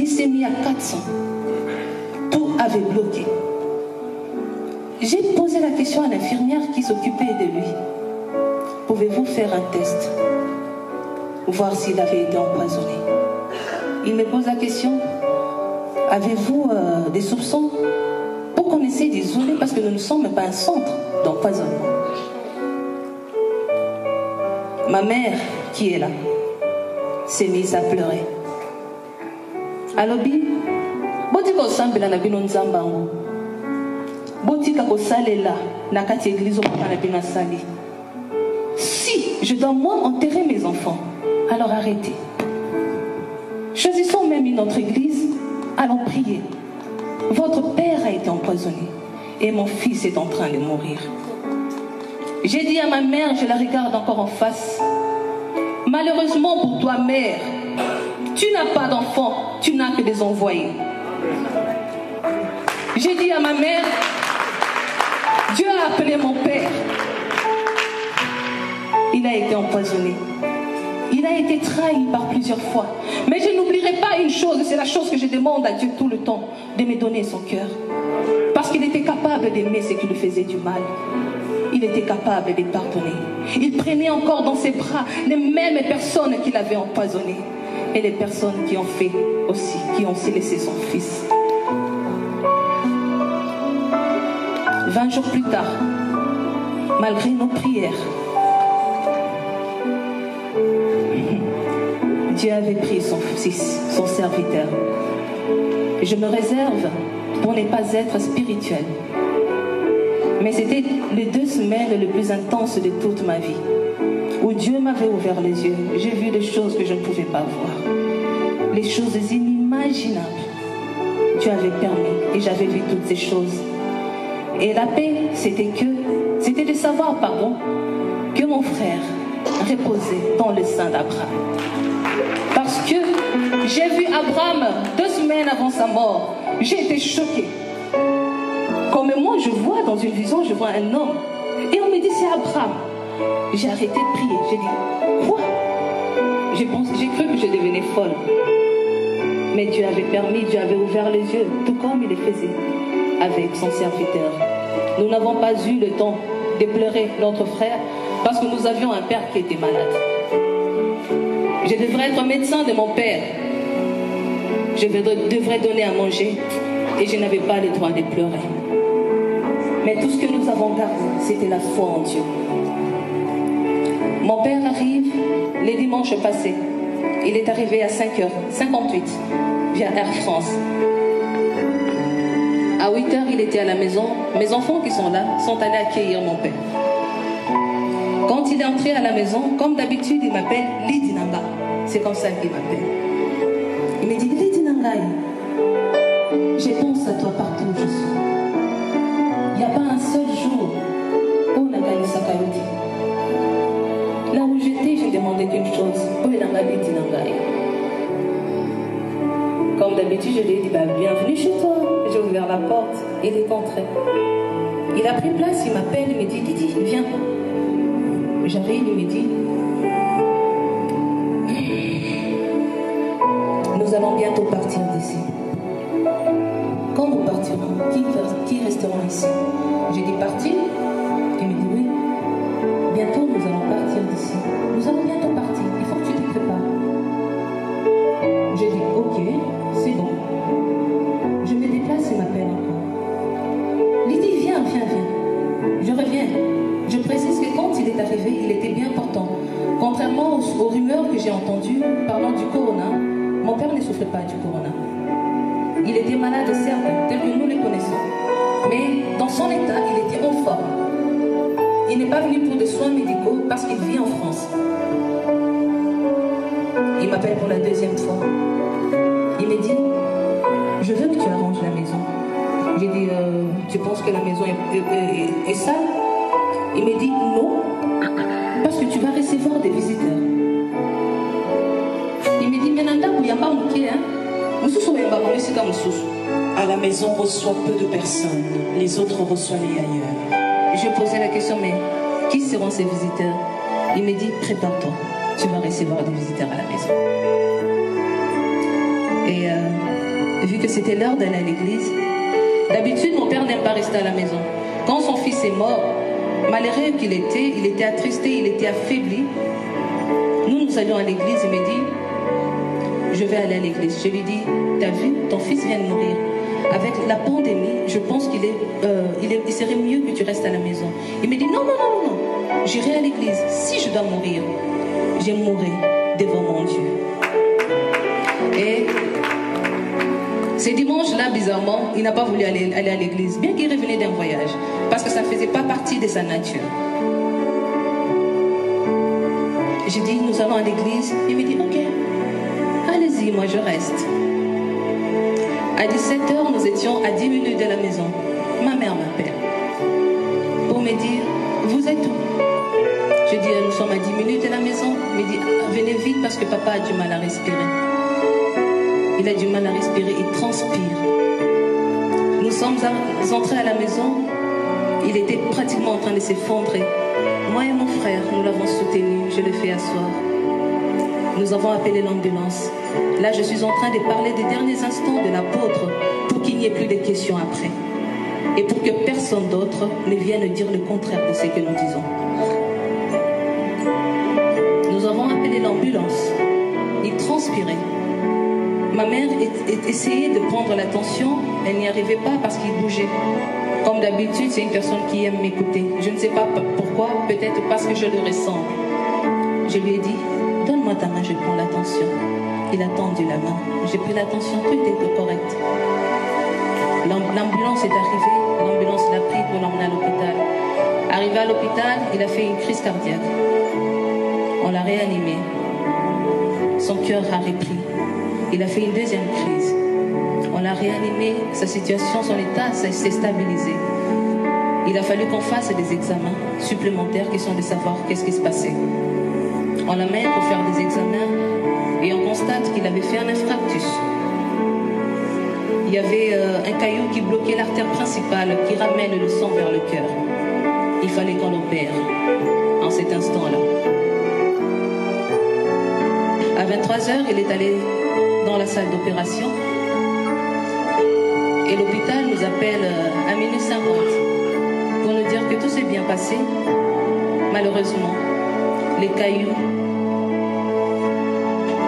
s'est mis à 400. Tout avait bloqué. J'ai posé la question à l'infirmière qui s'occupait de lui. Pouvez-vous faire un test? Voir s'il avait été empoisonné. Il me pose la question. Avez-vous des soupçons? Pour qu'on essaie d'isoler, parce que nous ne sommes pas un centre d'empoisonnement. Ma mère, qui est là, s'est mise à pleurer. Alobi, botika osambela na bino nzamba ngo. Botika kosalela na kati église na bino sali. Si je dois moi enterrer mes enfants, alors arrêtez. Choisissons même une autre église, allons prier. Votre père a été empoisonné et mon fils est en train de mourir. J'ai dit à ma mère, je la regarde encore en face. Malheureusement pour toi, mère, tu n'as pas d'enfants, tu n'as que des envoyés. J'ai dit à ma mère, Dieu a appelé mon père. Il a été empoisonné. Il a été trahi par plusieurs fois. Mais je n'oublierai pas une chose, c'est la chose que je demande à Dieu tout le temps, de me donner son cœur. Parce qu'il était capable d'aimer ce qui lui faisait du mal. Il était capable de pardonner. Il prenait encore dans ses bras les mêmes personnes qu'il avait empoisonnées. Et les personnes qui ont fait aussi, qui ont aussi laissé son fils. 20 jours plus tard, malgré nos prières, Dieu avait pris son fils, son serviteur. Et je me réserve pour ne pas être spirituel. Mais c'était les 2 semaines les plus intenses de toute ma vie, où Dieu m'avait ouvert les yeux. J'ai vu des choses que je ne pouvais pas voir. Les choses inimaginables. Dieu avait permis et j'avais vu toutes ces choses. Et la paix, c'était de savoir, que mon frère reposait dans le sein d'Abraham. Parce que j'ai vu Abraham 2 semaines avant sa mort. J'ai été choquée. Comme moi, je vois dans une vision, je vois un homme. Et on me dit, c'est Abraham. J'ai arrêté de prier. J'ai dit, quoi? J'ai cru que je devenais folle. Mais Dieu avait permis, Dieu avait ouvert les yeux, tout comme il le faisait avec son serviteur. Nous n'avons pas eu le temps de pleurer notre frère parce que nous avions un père qui était malade. Je devrais être médecin de mon père. Je devrais donner à manger et je n'avais pas le droit de pleurer. Mais tout ce que nous avons gardé, c'était la foi en Dieu. Mon père arrive les dimanches passés. Il est arrivé à 5h58 via Air France. À 8h, il était à la maison. Mes enfants qui sont là sont allés accueillir mon père. Quand il est entré à la maison, comme d'habitude, il m'appelle Lydie Nanga. C'est comme ça qu'il m'appelle. Il me dit, Lydie Nanga, je pense à toi partout où je suis. Il n'y a pas un seul jour où Nanga Nisakayoti. Là où j'étais, j'ai demandé qu'une chose. Où est Nanga Lydie Nanga? Comme d'habitude, je lui ai dit, bienvenue chez toi. J'ai ouvert la porte, il est entré. Il a pris place, il m'appelle, il me dit, Didi, viens. J'arrive, il me dit, nous allons bientôt partir d'ici. Quand nous partirons, qui resteront ici? J'ai dit, partir? Il me dit, oui. Bientôt, nous allons partir d'ici. Nous allons bientôt partir, il faut que tu te prépares. J'ai dit, ok, c'est bon. Je me déplace, il m'appelle encore. Lydie, viens. Je reviens. Je précise que quand il est arrivé, il était bien portant. Contrairement aux rumeurs que j'ai entendues parlant du corona, mon père ne souffrait pas du corona. Il était malade, certes, tel que nous le connaissons. Mais dans son état, il était en forme. Il n'est pas venu pour des soins médicaux parce qu'il vit en France. Il m'appelle pour la 2e fois. Il me dit, je veux que tu arranges la maison. J'ai dit, tu penses que la maison est sale? Il me dit, non, parce que tu vas recevoir des visiteurs. Il me dit, mais Nanda, il n'y a pas mouké, hein? À la maison, on reçoit peu de personnes. Les autres reçoivent ailleurs. Je posais la question, mais qui seront ces visiteurs? Il me dit, prépare-toi, tu vas recevoir des visiteurs à la maison. Et dit que c'était l'heure d'aller à l'église. D'habitude, mon père n'aime pas rester à la maison. Quand son fils est mort, malheureux qu'il était, il était attristé, il était affaibli. Nous allions à l'église, il me dit, je vais aller à l'église. Je lui dis, t'as vu, ton fils vient de mourir. Avec la pandémie, je pense qu'il serait mieux que tu restes à la maison. Il me dit, non, j'irai à l'église. Si je dois mourir, je mourrai devant mon Dieu. Et ce dimanche-là, bizarrement, il n'a pas voulu aller à l'église, bien qu'il revenait d'un voyage, parce que ça ne faisait pas partie de sa nature. J'ai dit, nous allons à l'église. Il me dit, ok, allez-y, moi je reste. À 17h, nous étions à 10 minutes de la maison. Ma mère m'appelle pour me dire, vous êtes où? Je dis, nous sommes à 10 minutes de la maison. Il me dit, venez vite parce que papa a du mal à respirer. Il a du mal à respirer, il transpire. Nous sommes entrés à la maison. Il était pratiquement en train de s'effondrer. Moi et mon frère, nous l'avons soutenu. Je l'ai fait asseoir. Nous avons appelé l'ambulance. Là, je suis en train de parler des derniers instants de l'apôtre pour qu'il n'y ait plus de questions après. Et pour que personne d'autre ne vienne dire le contraire de ce que nous disons. Nous avons appelé l'ambulance. Il transpirait. Ma mère essayait de prendre l'attention. Elle n'y arrivait pas parce qu'il bougeait. Comme d'habitude, c'est une personne qui aime m'écouter. Je ne sais pas pourquoi, peut-être parce que je le ressens. Je lui ai dit, donne-moi ta main, je prends l'attention. Il a tendu la main. J'ai pris l'attention, tout était correct. L'ambulance est arrivée. L'ambulance l'a pris pour l'emmener à l'hôpital. Arrivé à l'hôpital, il a fait une crise cardiaque. On l'a réanimé. Son cœur a repris. Il a fait une deuxième crise. On l'a réanimé. Sa situation, son état s'est stabilisé. Il a fallu qu'on fasse des examens supplémentaires qui sont de savoir qu'est-ce qui se passait. On l'amène pour faire des examens et on constate qu'il avait fait un infarctus. Il y avait un caillou qui bloquait l'artère principale qui ramène le sang vers le cœur. Il fallait qu'on l'opère en cet instant-là. À 23h, il est allé dans la salle d'opération et l'hôpital nous appelle à minuit 50 pour nous dire que tout s'est bien passé. Malheureusement, les cailloux,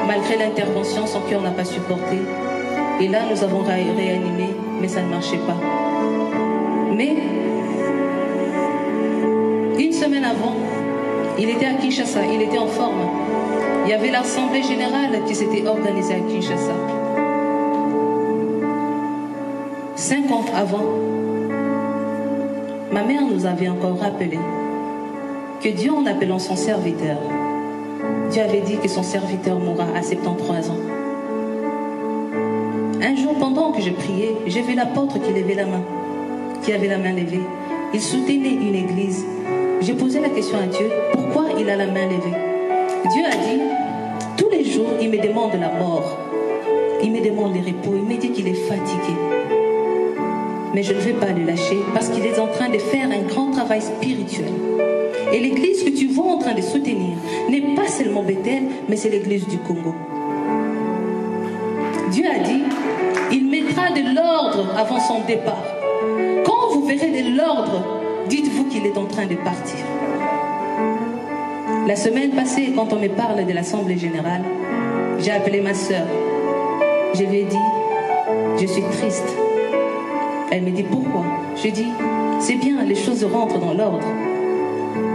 malgré l'intervention, son cœur n'a pas supporté. Et là, nous avons réanimé, mais ça ne marchait pas. Mais, une semaine avant, il était à Kinshasa, il était en forme. Il y avait l'Assemblée générale qui s'était organisée à Kinshasa. 5 ans avant, ma mère nous avait encore rappelé que Dieu, en appelant son serviteur, Dieu avait dit que son serviteur mourra à 73 ans. Un jour, pendant que je priais, j'ai vu l'apôtre qui levait la main, qui avait la main levée. Il soutenait une église. J'ai posé la question à Dieu, pourquoi il a la main levée? Dieu a dit, tous les jours, il me demande la mort. Il me demande le repos. Il me dit qu'il est fatigué. Mais je ne vais pas le lâcher parce qu'il est en train de faire un grand travail spirituel. Et l'église que tu vois en train de soutenir n'est pas seulement Bethel, mais c'est l'église du Congo. Dieu a dit, il mettra de l'ordre avant son départ. Quand vous verrez de l'ordre, dites-vous qu'il est en train de partir. La semaine passée, quand on me parle de l'Assemblée générale, j'ai appelé ma soeur. Je lui ai dit, je suis triste. Elle me dit, pourquoi? Je dis, c'est bien, les choses rentrent dans l'ordre.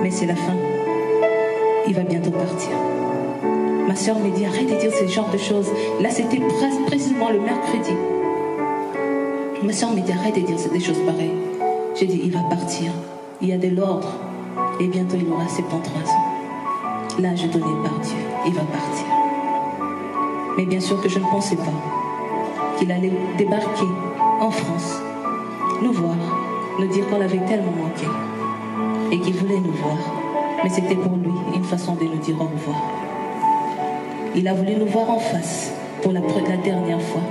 Mais c'est la fin. Il va bientôt partir. Ma soeur me dit, arrête de dire ce genre de choses. Là, c'était précisément le mercredi. Ma soeur me dit, arrête de dire des choses pareilles. J'ai dit, il va partir. Il y a de l'ordre. Et bientôt, il aura 73 ans. L'âge donné par Dieu. Il va partir. Mais bien sûr que je ne pensais pas qu'il allait débarquer en France, nous voir, nous dire qu'on l'avait tellement manqué et qu'il voulait nous voir. Mais c'était pour lui une façon de nous dire au revoir. Il a voulu nous voir en face pour la dernière fois.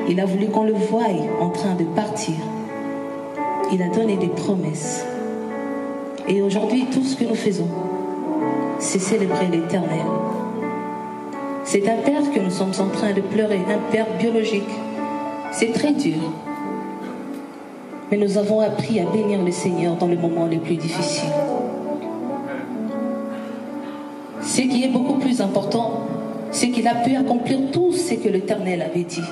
Il a voulu qu'on le voie en train de partir. Il a donné des promesses. Et aujourd'hui, tout ce que nous faisons, c'est célébrer l'Éternel. C'est un père que nous sommes en train de pleurer, un père biologique. C'est très dur. Mais nous avons appris à bénir le Seigneur dans les moments les plus difficiles. Ce qui est beaucoup plus important, c'est qu'il a pu accomplir tout ce que l'Éternel avait dit.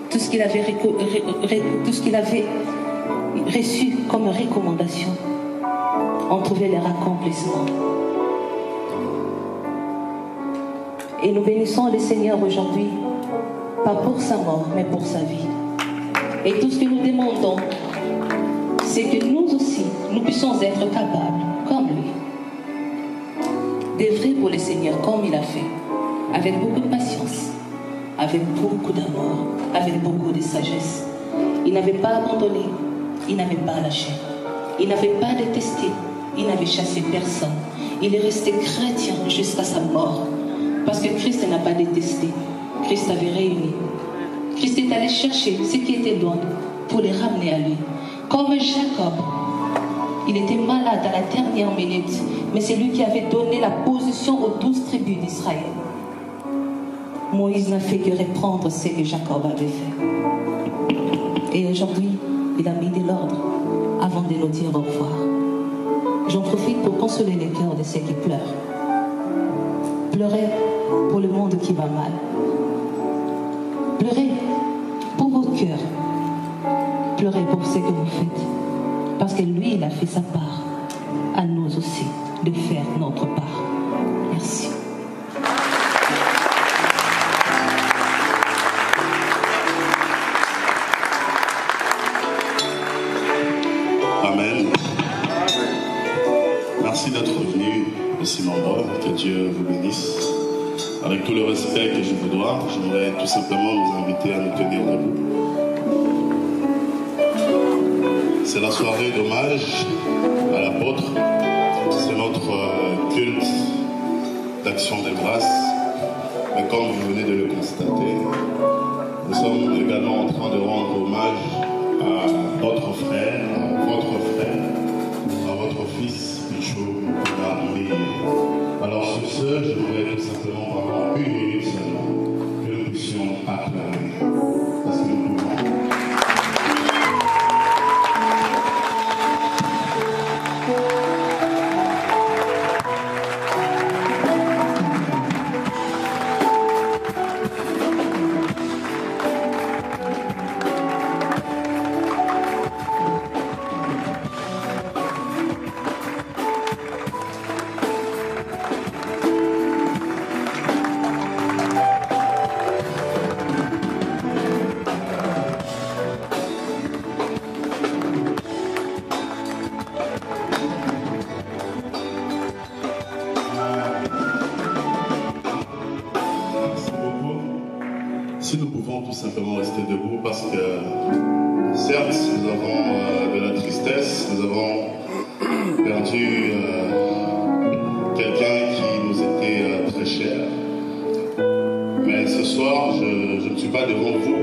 Tout ce qu'il avait reçu comme recommandation. On trouvait leur accomplissement. Et nous bénissons le Seigneur aujourd'hui, pas pour sa mort, mais pour sa vie. Et tout ce que nous demandons, c'est que nous aussi, nous puissions être capables, comme lui, d'œuvrer pour le Seigneur comme il a fait, avec beaucoup de patience, avec beaucoup d'amour, avec beaucoup de sagesse. Il n'avait pas abandonné, il n'avait pas lâché, il n'avait pas détesté, il n'avait chassé personne. Il est resté chrétien jusqu'à sa mort, parce que Christ n'a pas détesté, Christ avait réuni. Christ est allé chercher ce qui était loin pour les ramener à lui. Comme Jacob, il était malade à la dernière minute, mais c'est lui qui avait donné la position aux 12 tribus d'Israël. Moïse n'a fait que reprendre ce que Jacob avait fait. Et aujourd'hui, il a mis de l'ordre avant de nous dire au revoir. J'en profite pour consoler les cœurs de ceux qui pleurent. Pleurez pour le monde qui va mal. Pleurez pour vos cœurs. Pleurez pour ce que vous faites. Parce que lui, il a fait sa part. À nous aussi de faire notre part. Merci. Amen. Merci d'être venus aussi nombreux. Que Dieu vous bénisse. Avec tout le respect que je vous dois, j'aimerais tout simplement vous inviter à nous tenir debout. C'est la soirée d'hommage à l'apôtre. C'est notre culte d'action de grâce. Mais comme vous venez de le constater, nous sommes également en train de rendre hommage à votre frère, à votre frère, à votre fils, Michaud Henri. Alors sur ce, j'aimerais tout simplement pendant 1 minute seulement que nous puissions acclamer. Parce que nous pouvons. Si nous pouvons tout simplement rester debout parce que certes nous avons de la tristesse, nous avons perdu quelqu'un qui nous était très cher. Mais ce soir je ne suis pas devant vous